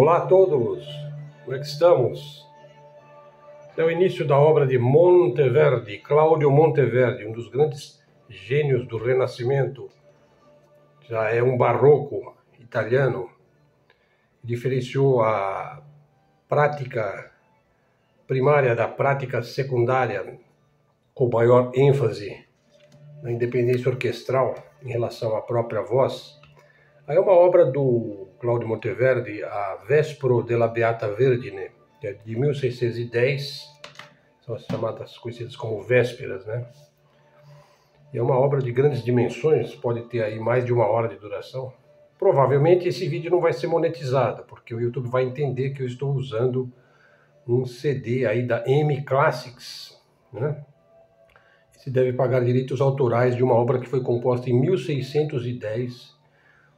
Olá a todos, como é que estamos? É o início da obra de Monteverdi, Cláudio Monteverdi, um dos grandes gênios do Renascimento. Já é um barroco italiano, diferenciou a prática primária da prática secundária, com maior ênfase na independência orquestral em relação à própria voz. Aí é uma obra do Cláudio Monteverdi, a Vespro della Beata Vergine, que é de 1610, são as chamadas, conhecidas como Vésperas, né? E é uma obra de grandes dimensões, pode ter aí mais de 1 hora de duração. Provavelmente esse vídeo não vai ser monetizado, porque o YouTube vai entender que eu estou usando um CD aí da M Classics, né? Se deve pagar direitos autorais de uma obra que foi composta em 1610,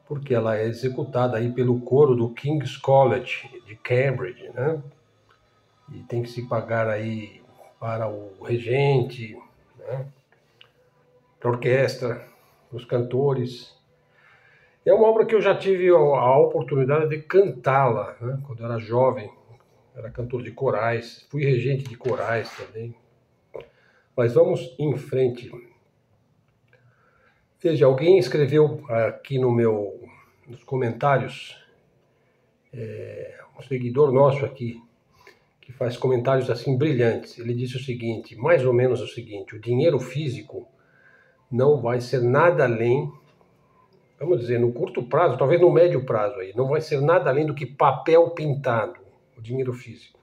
porque ela é executada aí pelo coro do King's College de Cambridge, né? E tem que se pagar aí para o regente, né? Para a orquestra, os cantores. É uma obra que eu já tive a oportunidade de cantá-la, né? Quando eu era jovem, era cantor de corais, fui regente de corais também. Mas vamos em frente. Veja, alguém escreveu aqui nos comentários, um seguidor nosso aqui, que faz comentários assim brilhantes. Ele disse o seguinte, mais ou menos o seguinte: o dinheiro físico não vai ser nada além, vamos dizer, no curto prazo, talvez no médio prazo aí, não vai ser nada além do que papel pintado, o dinheiro físico.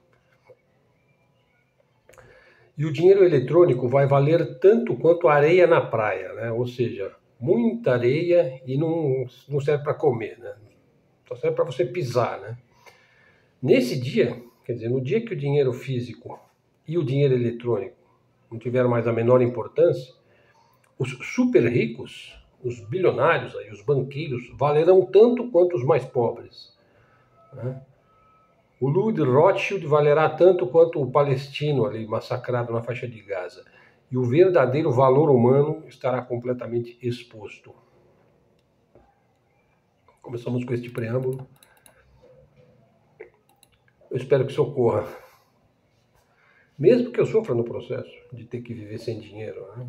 E o dinheiro eletrônico vai valer tanto quanto areia na praia, né? Ou seja, muita areia e não serve para comer, né? Só serve para você pisar, né? Nesse dia, quer dizer, no dia que o dinheiro físico e o dinheiro eletrônico não tiveram mais a menor importância, os super ricos, os bilionários, aí, os banqueiros, valerão tanto quanto os mais pobres, né? O Louis de Rothschild valerá tanto quanto o palestino ali massacrado na faixa de Gaza. E o verdadeiro valor humano estará completamente exposto. Começamos com este preâmbulo. Eu espero que socorra. Mesmo que eu sofra no processo de ter que viver sem dinheiro, né?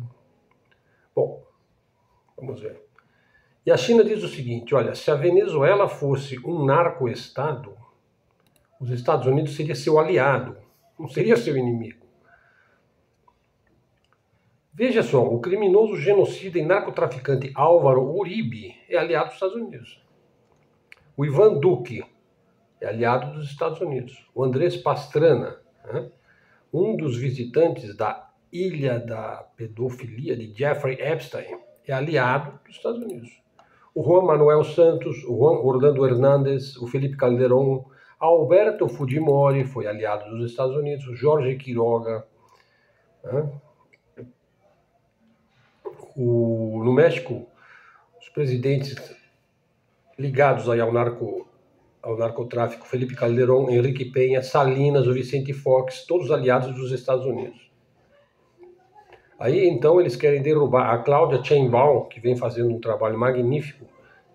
Bom, vamos ver. E a China diz o seguinte, olha, se a Venezuela fosse um narco-estado, os Estados Unidos seria seu aliado, não seria seu inimigo. Veja só, o criminoso genocida e narcotraficante Álvaro Uribe é aliado dos Estados Unidos. O Ivan Duque é aliado dos Estados Unidos. O Andrés Pastrana, né, um dos visitantes da ilha da pedofilia de Jeffrey Epstein, é aliado dos Estados Unidos. O Juan Manuel Santos, o Juan Orlando Hernández, o Felipe Calderón, Alberto Fujimori foi aliado dos Estados Unidos, o Jorge Quiroga, né? No México, os presidentes ligados aí ao narcotráfico, Felipe Calderón, Henrique Peña, Salinas, o Vicente Fox, todos aliados dos Estados Unidos. Aí, então, eles querem derrubar a Claudia Sheinbaum, que vem fazendo um trabalho magnífico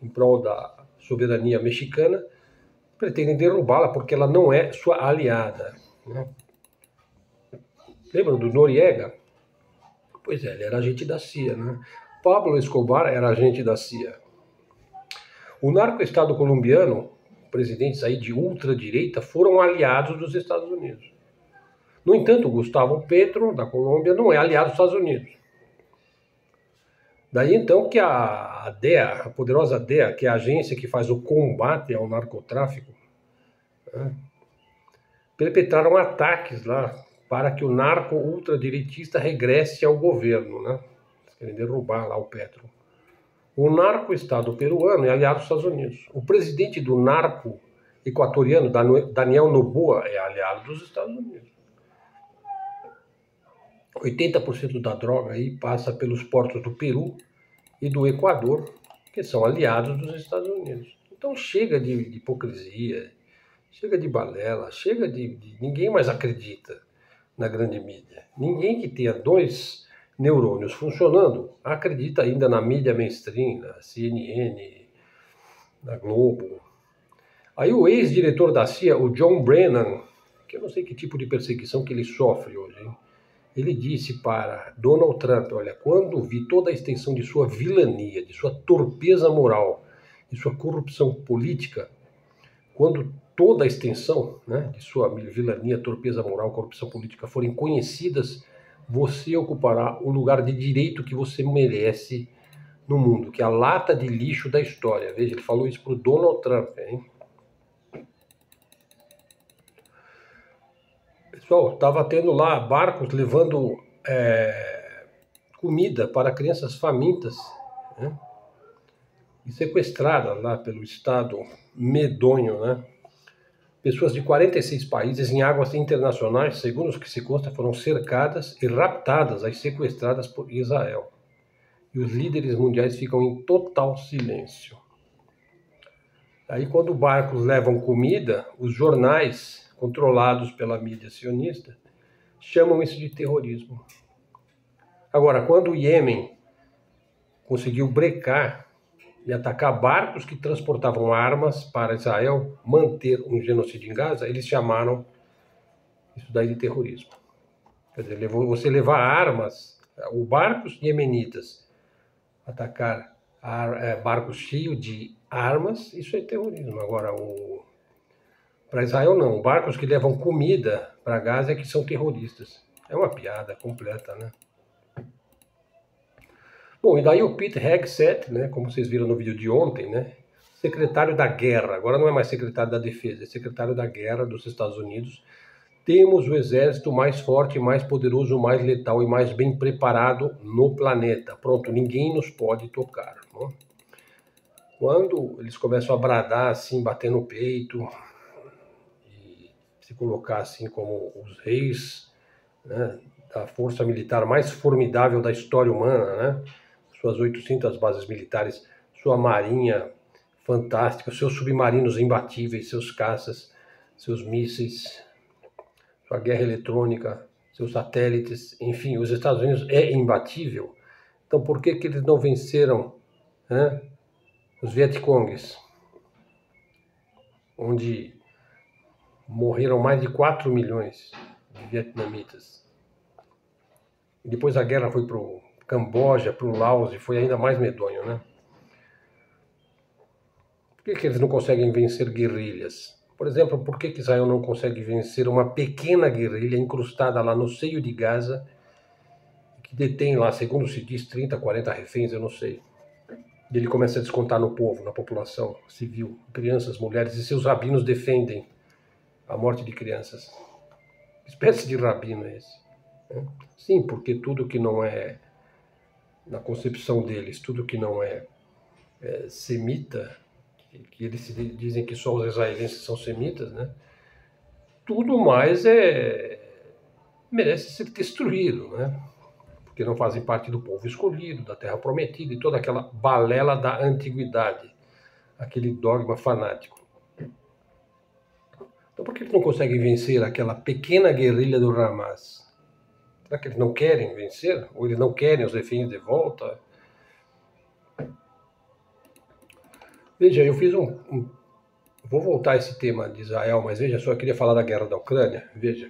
em prol da soberania mexicana, pretendem derrubá-la porque ela não é sua aliada, né? Lembram do Noriega? Pois é, ele era agente da CIA, né? Pablo Escobar era agente da CIA. O narco-estado colombiano, presidentes aí de ultradireita, foram aliados dos Estados Unidos. No entanto, Gustavo Petro, da Colômbia, não é aliado dos Estados Unidos. Daí então que a DEA, a poderosa DEA, que é a agência que faz o combate ao narcotráfico, né, perpetraram ataques lá para que o narco-ultradireitista regresse ao governo, né? Eles querem derrubar lá o Petro. O narco-estado peruano é aliado dos Estados Unidos. O presidente do narco equatoriano, Daniel Noboa, é aliado dos Estados Unidos. 80% da droga aí passa pelos portos do Peru e do Equador, que são aliados dos Estados Unidos. Então chega de hipocrisia, chega de balela, chega de... Ninguém mais acredita na grande mídia. Ninguém que tenha 2 neurônios funcionando acredita ainda na mídia mainstream, na CNN, na Globo. Aí o ex-diretor da CIA, o John Brennan, que eu não sei que tipo de perseguição que ele sofre hoje, hein? Ele disse para Donald Trump, olha, quando vi toda a extensão de sua vilania, de sua torpeza moral, de sua corrupção política, quando toda a extensão, né, de sua vilania, torpeza moral, corrupção política forem conhecidas, você ocupará o lugar de direito que você merece no mundo, que é a lata de lixo da história. Veja, ele falou isso para o Donald Trump, hein? Pessoal, estava tendo lá barcos levando comida para crianças famintas, né? E sequestradas lá pelo Estado medonho, né? Pessoas de 46 países em águas internacionais, segundo os que se consta, foram cercadas e raptadas, as sequestradas por Israel. E os líderes mundiais ficam em total silêncio. Aí, quando barcos levam comida, os jornais, controlados pela mídia sionista, chamam isso de terrorismo. Agora, quando o Iêmen conseguiu brecar e atacar barcos que transportavam armas para Israel manter um genocídio em Gaza, eles chamaram isso daí de terrorismo. Quer dizer, você levar armas, os barcos iemenitas atacar barcos cheios de armas, isso é terrorismo. Agora, para Israel não, barcos que levam comida para Gaza é que são terroristas. É uma piada completa, né? Bom, e daí o Pete Hegseth, né, como vocês viram no vídeo de ontem, né, secretário da guerra, agora não é mais secretário da defesa, é secretário da guerra dos Estados Unidos. Temos o exército mais forte, mais poderoso, mais letal e mais bem preparado no planeta. Pronto, ninguém nos pode tocar. Né? Quando eles começam a bradar assim, bater no peito e se colocar assim como os reis, né, da força militar mais formidável da história humana, né? Suas 800 bases militares, sua marinha fantástica, seus submarinos imbatíveis, seus caças, seus mísseis, sua guerra eletrônica, seus satélites, enfim, os Estados Unidos é imbatível. Então por que eles não venceram, né, os Vietcongues, onde morreram mais de 4 milhões de vietnamitas? E depois a guerra foi para o Camboja, para o Laos, e foi ainda mais medonho, né? Por que eles não conseguem vencer guerrilhas? Por exemplo, por que Israel não consegue vencer uma pequena guerrilha incrustada lá no seio de Gaza, que detém lá, segundo se diz, 30, 40 reféns, eu não sei. E ele começa a descontar no povo, na população civil, crianças, mulheres, e seus rabinos defendem a morte de crianças. Que espécie de rabino é esse? Sim, porque tudo que não é, na concepção deles, tudo que não é semita, que eles dizem que só os israelenses são semitas, né? Tudo mais merece ser destruído, né? Porque não fazem parte do povo escolhido, da terra prometida e toda aquela balela da antiguidade, aquele dogma fanático. Então por que eles não conseguem vencer aquela pequena guerrilha do Hamas? Será que eles não querem vencer? Ou eles não querem os reféns de volta? Veja, eu fiz vou voltar a esse tema de Israel, mas veja só, eu queria falar da guerra da Ucrânia. Veja,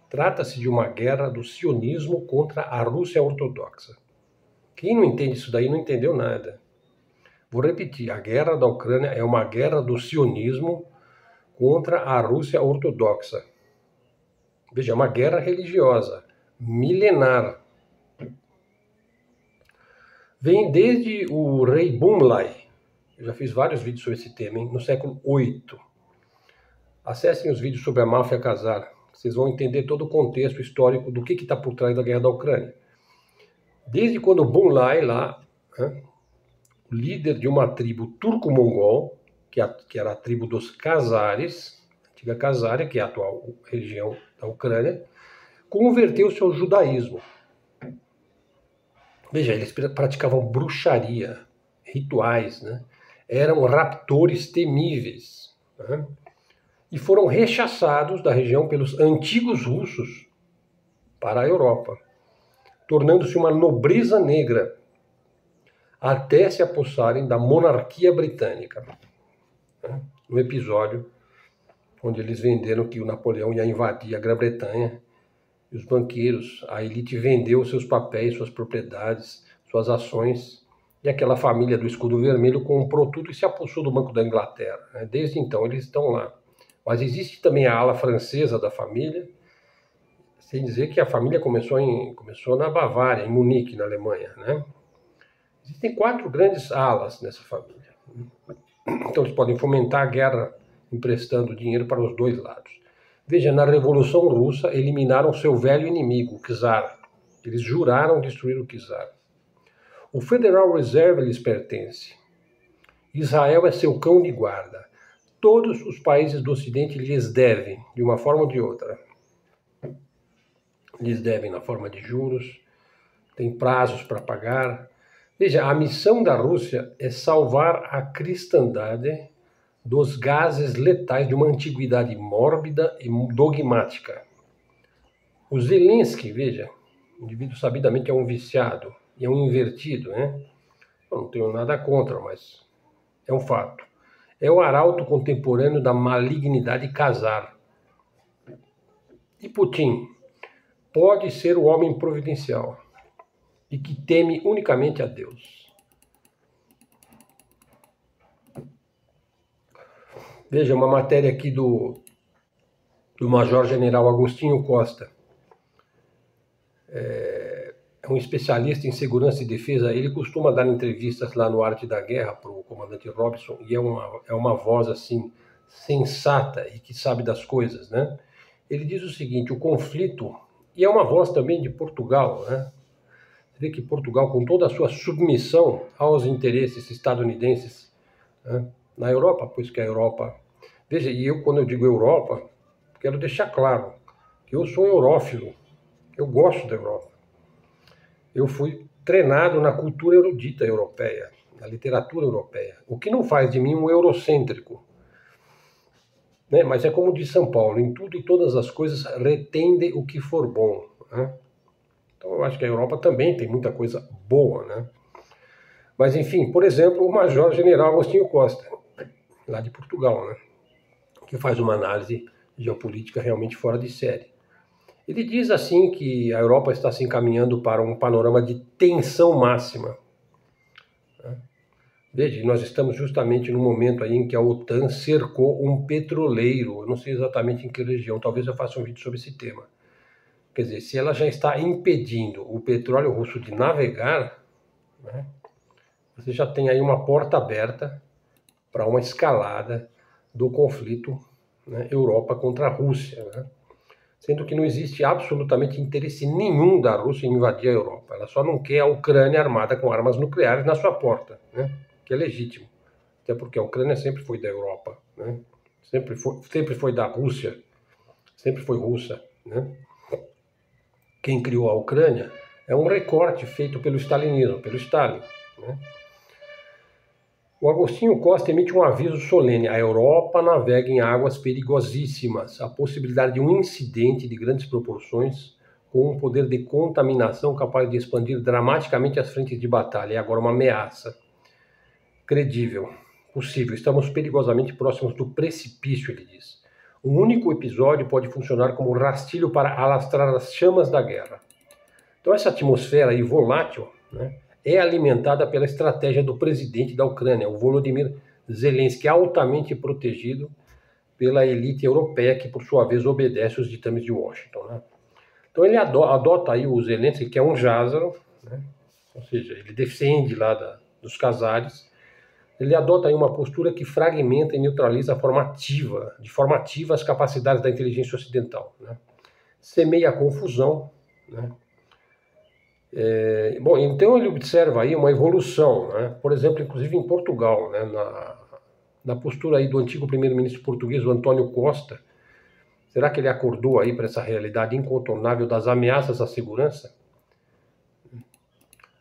trata-se de uma guerra do sionismo contra a Rússia ortodoxa. Quem não entende isso daí não entendeu nada. Vou repetir, a guerra da Ucrânia é uma guerra do sionismo contra a Rússia ortodoxa. Veja, é uma guerra religiosa, milenar. Vem desde o rei Bumlai. Eu já fiz vários vídeos sobre esse tema, hein? No século VIII. Acessem os vídeos sobre a máfia Khazar. Vocês vão entender todo o contexto histórico do que está por trás da guerra da Ucrânia. Desde quando Bumlai, lá, né, o líder de uma tribo turco-mongol, que era a tribo dos Khazares, antiga Khazária, que é a atual região da Ucrânia, converteu-se ao judaísmo. Veja, eles praticavam bruxaria, rituais, né? Eram raptores temíveis, né? E foram rechaçados da região pelos antigos russos para a Europa, tornando-se uma nobreza negra, até se apossarem da monarquia britânica. no episódio onde eles venderam que o Napoleão ia invadir a Grã-Bretanha, e os banqueiros, a elite vendeu seus papéis, suas propriedades, suas ações, e aquela família do escudo vermelho comprou tudo e se apossou do Banco da Inglaterra. Desde então eles estão lá. Mas existe também a ala francesa da família, sem dizer que a família começou na Bavária, em Munique, na Alemanha, né? Existem 4 grandes alas nessa família. Então eles podem fomentar a guerra emprestando dinheiro para os 2 lados. Veja, na Revolução Russa eliminaram seu velho inimigo, o czar. Eles juraram destruir o czar. O Federal Reserve lhes pertence. Israel é seu cão de guarda. Todos os países do Ocidente lhes devem, de uma forma ou de outra. Lhes devem na forma de juros, tem prazos para pagar. Veja, a missão da Rússia é salvar a cristandade dos gases letais de uma antiguidade mórbida e dogmática. O Zelensky, veja, o indivíduo sabidamente é um viciado e é um invertido, né? Eu não tenho nada contra, mas é um fato. É o arauto contemporâneo da malignidade casar. E Putin pode ser o homem providencial e que teme unicamente a Deus. Veja, uma matéria aqui do Major General Agostinho Costa. É um especialista em segurança e defesa. Ele costuma dar entrevistas lá no Arte da Guerra para o comandante Robson, e é uma voz assim sensata e que sabe das coisas, né? Ele diz o seguinte: o conflito, e é uma voz também de Portugal, né? Você vê que Portugal, com toda a sua submissão aos interesses estadunidenses, né, na Europa, pois que a Europa... Veja, e eu, quando eu digo Europa, quero deixar claro que eu sou eurófilo, eu gosto da Europa. Eu fui treinado na cultura erudita europeia, na literatura europeia, o que não faz de mim um eurocêntrico, né? Mas é como diz São Paulo: em tudo e todas as coisas retende o que for bom, né? Então eu acho que a Europa também tem muita coisa boa, né? Mas enfim, por exemplo, o Major General Agostinho Costa, lá de Portugal, né, que faz uma análise geopolítica realmente fora de série. Ele diz assim que a Europa está se encaminhando para um panorama de tensão máxima. Veja, nós estamos justamente no momento aí em que a OTAN cercou um petroleiro, eu não sei exatamente em que região, talvez eu faça um vídeo sobre esse tema. Quer dizer, se ela já está impedindo o petróleo russo de navegar, né, você já tem aí uma porta aberta para uma escalada do conflito, né, Europa contra a Rússia, né? Sendo que não existe absolutamente interesse nenhum da Rússia em invadir a Europa. Ela só não quer a Ucrânia armada com armas nucleares na sua porta, né? Que é legítimo. Até porque a Ucrânia sempre foi da Europa, né? Sempre foi da Rússia, sempre foi russa, né? Quem criou a Ucrânia é um recorte feito pelo stalinismo, pelo Stalin, né? O Agostinho Costa emite um aviso solene: a Europa navega em águas perigosíssimas. A possibilidade de um incidente de grandes proporções, com um poder de contaminação capaz de expandir dramaticamente as frentes de batalha, é agora uma ameaça credível, possível. Estamos perigosamente próximos do precipício, ele diz. Um único episódio pode funcionar como rastilho para alastrar as chamas da guerra. Então essa atmosfera aí volátil, né, é alimentada pela estratégia do presidente da Ucrânia, o Volodymyr Zelensky, altamente protegido pela elite europeia, que por sua vez obedece os ditames de Washington, né? Então ele adota aí o Zelensky, que é um Jázaro, né? Ou seja, ele defende lá dos casares, ele adota aí uma postura que fragmenta e neutraliza de forma ativa as capacidades da inteligência ocidental, né? Semeia a confusão, né? Bom, então ele observa aí uma evolução, né? Por exemplo, inclusive em Portugal, né? Na postura aí do antigo primeiro-ministro português, o Antônio Costa. Será que ele acordou aí para essa realidade incontornável das ameaças à segurança?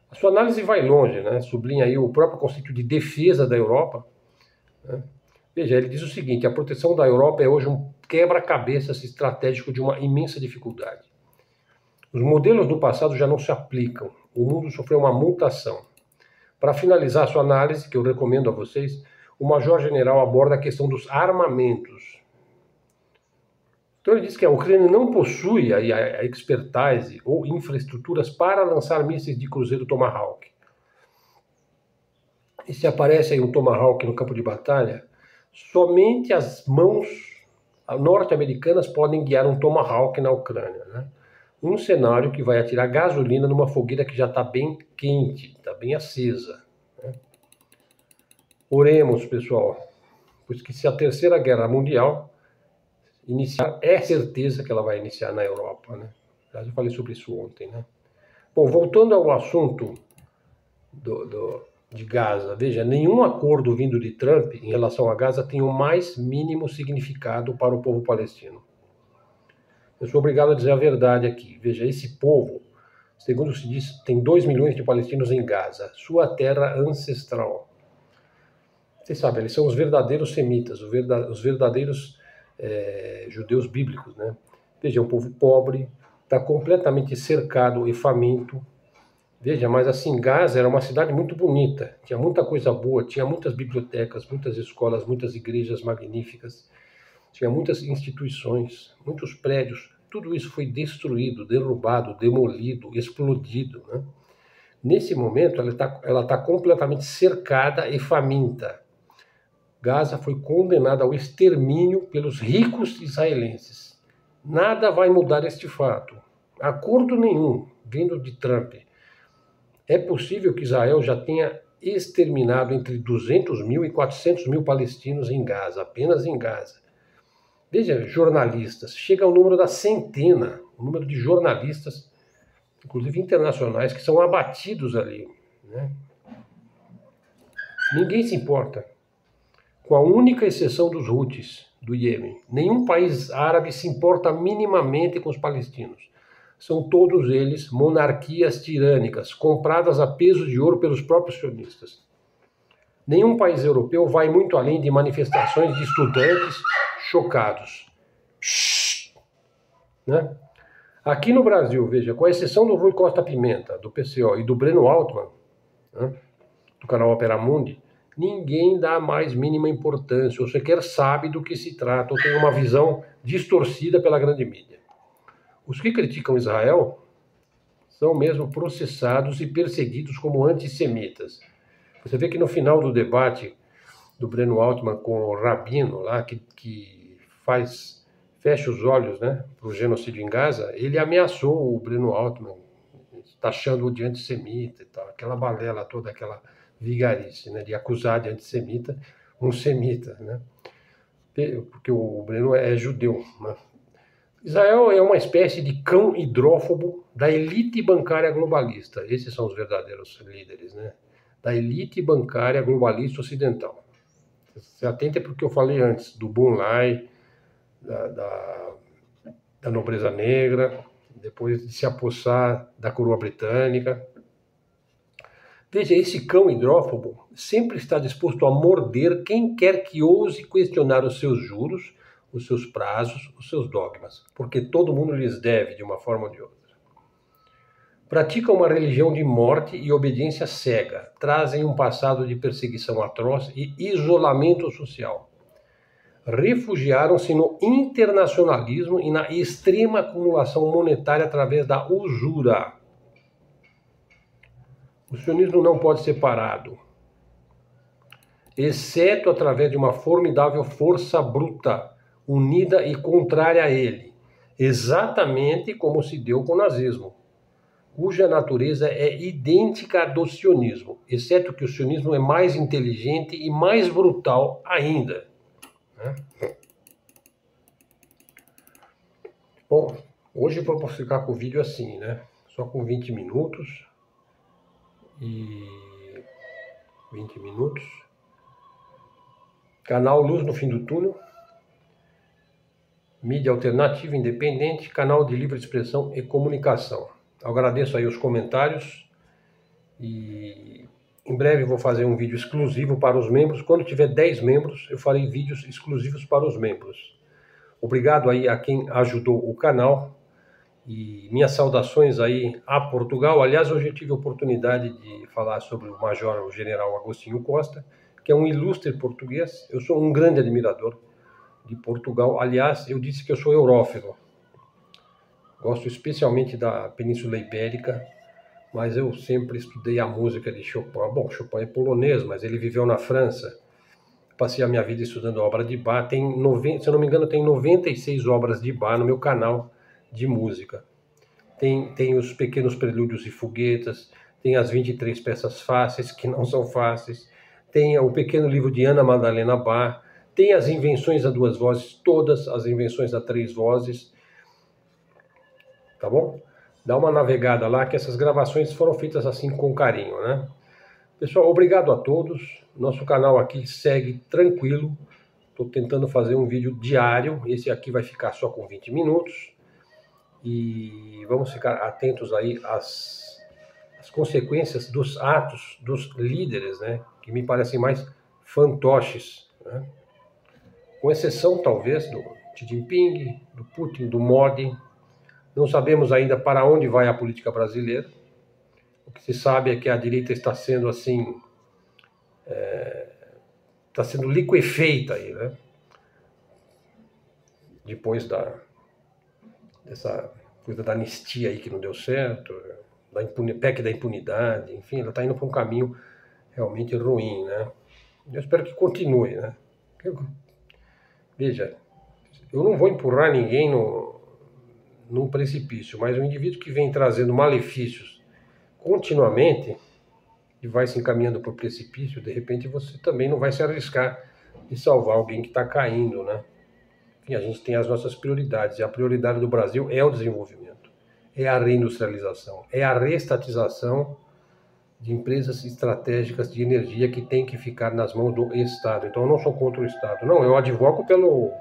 A sua análise vai longe, né? Sublinha aí o próprio conceito de defesa da Europa, né? Veja, ele diz o seguinte: a proteção da Europa é hoje um quebra-cabeças estratégico de uma imensa dificuldade. Os modelos do passado já não se aplicam. O mundo sofreu uma mutação. Para finalizar a sua análise, que eu recomendo a vocês, o major-general aborda a questão dos armamentos. Então ele diz que a Ucrânia não possui a expertise ou infraestruturas para lançar mísseis de cruzeiro Tomahawk. E se aparece aí um Tomahawk no campo de batalha, somente as mãos norte-americanas podem guiar um Tomahawk na Ucrânia, né? Um cenário que vai atirar gasolina numa fogueira que já está bem quente, está bem acesa, né? Oremos, pessoal, pois que se a Terceira Guerra Mundial iniciar, é certeza que ela vai iniciar na Europa, né? Eu falei sobre isso ontem, né? Bom, voltando ao assunto de Gaza, veja, nenhum acordo vindo de Trump em relação a Gaza tem o mais mínimo significado para o povo palestino. Eu sou obrigado a dizer a verdade aqui. Veja, esse povo, segundo se diz, tem 2 milhões de palestinos em Gaza, sua terra ancestral. Vocês sabem, eles são os verdadeiros semitas, os verdadeiros judeus bíblicos, né? Veja, é um povo pobre, está completamente cercado e faminto. Veja, mas assim, Gaza era uma cidade muito bonita, tinha muita coisa boa, tinha muitas bibliotecas, muitas escolas, muitas igrejas magníficas, tinha muitas instituições, muitos prédios, tudo isso foi destruído, derrubado, demolido, explodido, né? Nesse momento, ela tá completamente cercada e faminta. Gaza foi condenada ao extermínio pelos ricos israelenses. Nada vai mudar este fato. Acordo nenhum vindo de Trump. É possível que Israel já tenha exterminado entre 200 mil e 400 mil palestinos em Gaza, apenas em Gaza. Veja, jornalistas, chega ao número da centena, o número de jornalistas, inclusive internacionais, que são abatidos ali, né? Ninguém se importa, com a única exceção dos Houthis, do Iêmen. Nenhum país árabe se importa minimamente com os palestinos. São todos eles monarquias tirânicas, compradas a peso de ouro pelos próprios sionistas. Nenhum país europeu vai muito além de manifestações de estudantes chocados. Né? Aqui no Brasil, veja, com a exceção do Rui Costa Pimenta, do PCO, e do Breno Altman, né, do canal Opera Mundi, ninguém dá mais mínima importância, ou sequer sabe do que se trata, ou tem uma visão distorcida pela grande mídia. Os que criticam Israel são mesmo processados e perseguidos como antissemitas. Você vê que no final do debate do Breno Altman com o Rabino, lá, que fecha os olhos, né, para o genocídio em Gaza, ele ameaçou o Breno Altman, taxando-o de antissemita e tal, aquela balela toda, aquela vigarice, né, de acusar de antissemita um semita, né, porque o Breno é judeu, né. Israel é uma espécie de cão hidrófobo da elite bancária globalista. Esses são os verdadeiros líderes, né, da elite bancária globalista ocidental. Se atente para o que eu falei antes, do Bunlai, da nobreza negra, depois de se apossar da coroa britânica. Veja, esse cão hidrófobo sempre está disposto a morder quem quer que ouse questionar os seus juros, os seus prazos, os seus dogmas, porque todo mundo lhes deve de uma forma ou de outra. Praticam uma religião de morte e obediência cega, trazem um passado de perseguição atroz e isolamento social. Refugiaram-se no internacionalismo e na extrema acumulação monetária através da usura. O sionismo não pode ser parado, exceto através de uma formidável força bruta, unida e contrária a ele, exatamente como se deu com o nazismo, cuja natureza é idêntica à do sionismo, exceto que o sionismo é mais inteligente e mais brutal ainda. Bom, hoje vou ficar com o vídeo assim, né? Só com 20 minutos. E 20 minutos. Canal Luz no Fim do Túnel. Mídia alternativa, independente, canal de livre expressão e comunicação. Eu agradeço aí os comentários e em breve vou fazer um vídeo exclusivo para os membros. Quando tiver 10 membros, eu farei vídeos exclusivos para os membros. Obrigado aí a quem ajudou o canal e minhas saudações aí a Portugal. Aliás, hoje eu tive a oportunidade de falar sobre o Major, o General Agostinho Costa, que é um ilustre português. Eu sou um grande admirador de Portugal. Aliás, eu disse que eu sou eurófilo. Gosto especialmente da Península Ibérica, mas eu sempre estudei a música de Chopin. Bom, Chopin é polonês, mas ele viveu na França. Passei a minha vida estudando obra de Bach. Se eu não me engano, tem 96 obras de Bach no meu canal de música. Tem os pequenos prelúdios e foguetas, tem as 23 peças fáceis, que não são fáceis, tem o pequeno livro de Ana Madalena Bach, tem as invenções a duas vozes, todas as invenções a três vozes, tá bom? Dá uma navegada lá, que essas gravações foram feitas assim com carinho, né? Pessoal, obrigado a todos. Nosso canal aqui segue tranquilo. Estou tentando fazer um vídeo diário. Esse aqui vai ficar só com 20 minutos. E vamos ficar atentos aí às consequências dos atos dos líderes, né? Que me parecem mais fantoches, né? Com exceção, talvez, do Xi Jinping, do Putin, do Modi. Não sabemos ainda para onde vai a política brasileira. O que se sabe é que a direita está sendo assim, está sendo liquefeita aí, né? Depois dessa coisa da anistia aí que não deu certo, PEC da impunidade, enfim, ela está indo para um caminho realmente ruim, né? Eu espero que continue, né? Veja, eu não vou empurrar ninguém num precipício, mas um indivíduo que vem trazendo malefícios continuamente e vai se encaminhando para o precipício, de repente você também não vai se arriscar de salvar alguém que está caindo, né? Enfim, a gente tem as nossas prioridades, e a prioridade do Brasil é o desenvolvimento, é a reindustrialização, é a reestatização de empresas estratégicas de energia que tem que ficar nas mãos do Estado. Então eu não sou contra o Estado, não, eu advogo pelo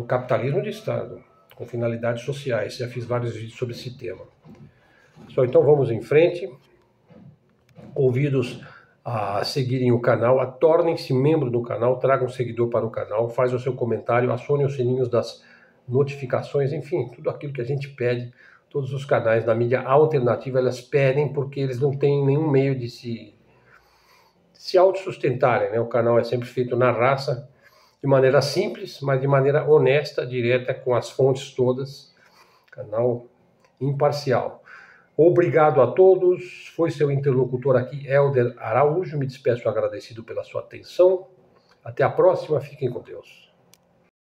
capitalismo de Estado, com finalidades sociais. Já fiz vários vídeos sobre esse tema. Pessoal, então vamos em frente. Convido-os a seguirem o canal, tornem-se membro do canal, tragam um seguidor para o canal, faz o seu comentário, acione os sininhos das notificações, enfim, tudo aquilo que a gente pede. Todos os canais da mídia alternativa, elas pedem porque eles não têm nenhum meio de se autossustentarem, né? O canal é sempre feito na raça, de maneira simples, mas de maneira honesta, direta, com as fontes todas. Canal imparcial. Obrigado a todos. Foi seu interlocutor aqui, Helder Araújo. Me despeço agradecido pela sua atenção. Até a próxima. Fiquem com Deus.